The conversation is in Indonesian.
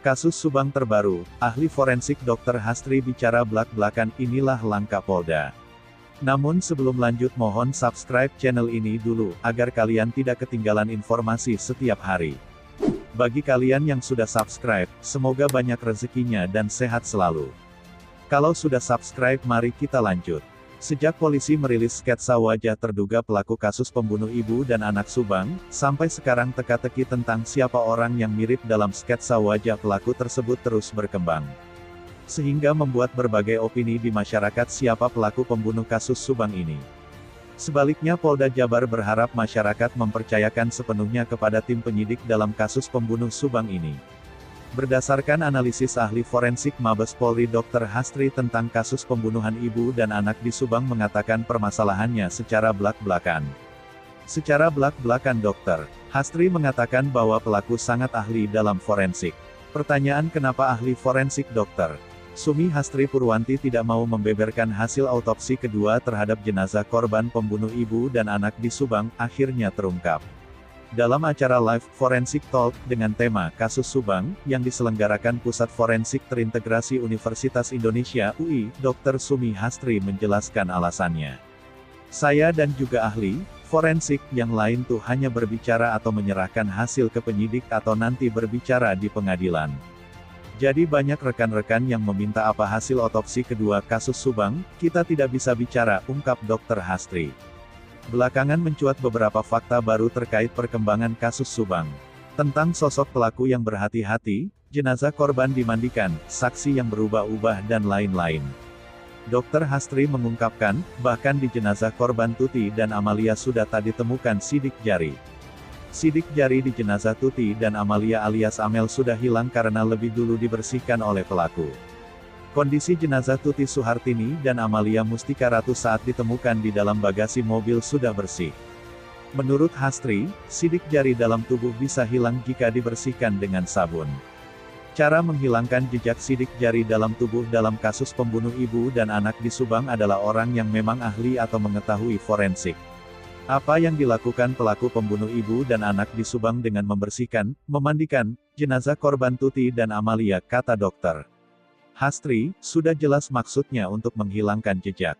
Kasus Subang terbaru, ahli forensik Dr. Hastri bicara belak-belakan, inilah langkah Polda. Namun sebelum lanjut mohon subscribe channel ini dulu, agar kalian tidak ketinggalan informasi setiap hari. Bagi kalian yang sudah subscribe, semoga banyak rezekinya dan sehat selalu. Kalau sudah subscribe mari kita lanjut. Sejak polisi merilis sketsa wajah terduga pelaku kasus pembunuh ibu dan anak Subang, sampai sekarang teka-teki tentang siapa orang yang mirip dalam sketsa wajah pelaku tersebut terus berkembang. Sehingga membuat berbagai opini di masyarakat siapa pelaku pembunuh kasus Subang ini. Sebaliknya Polda Jabar berharap masyarakat mempercayakan sepenuhnya kepada tim penyidik dalam kasus pembunuh Subang ini. Berdasarkan analisis ahli forensik Mabes Polri Dr. Hastri tentang kasus pembunuhan ibu dan anak di Subang mengatakan permasalahannya secara belak-belakan. Secara belak-belakan Dr. Hastri mengatakan bahwa pelaku sangat ahli dalam forensik. Pertanyaan kenapa ahli forensik Dr. Sumi Hastri Purwanti tidak mau membeberkan hasil autopsi kedua terhadap jenazah korban pembunuh ibu dan anak di Subang, akhirnya terungkap. Dalam acara Live Forensic Talk dengan tema Kasus Subang, yang diselenggarakan Pusat Forensik Terintegrasi Universitas Indonesia (UI), Dr. Sumi Hastri menjelaskan alasannya. Saya dan juga ahli forensik yang lain tuh hanya berbicara atau menyerahkan hasil ke penyidik atau nanti berbicara di pengadilan. Jadi banyak rekan-rekan yang meminta apa hasil otopsi kedua kasus Subang, kita tidak bisa bicara, ungkap Dr. Hastri. Belakangan mencuat beberapa fakta baru terkait perkembangan kasus Subang. Tentang sosok pelaku yang berhati-hati, jenazah korban dimandikan, saksi yang berubah-ubah dan lain-lain. Dr. Hastri mengungkapkan, bahkan di jenazah korban Tuti dan Amalia sudah tak ditemukan sidik jari. Sidik jari di jenazah Tuti dan Amalia alias Amel sudah hilang karena lebih dulu dibersihkan oleh pelaku. Kondisi jenazah Tuti Suhartini dan Amalia Mustika Ratu saat ditemukan di dalam bagasi mobil sudah bersih. Menurut Hastri, sidik jari dalam tubuh bisa hilang jika dibersihkan dengan sabun. Cara menghilangkan jejak sidik jari dalam tubuh dalam kasus pembunuh ibu dan anak di Subang adalah orang yang memang ahli atau mengetahui forensik. Apa yang dilakukan pelaku pembunuh ibu dan anak di Subang dengan membersihkan, memandikan, jenazah korban Tuti dan Amalia, kata dokter Hastri, sudah jelas maksudnya untuk menghilangkan jejak.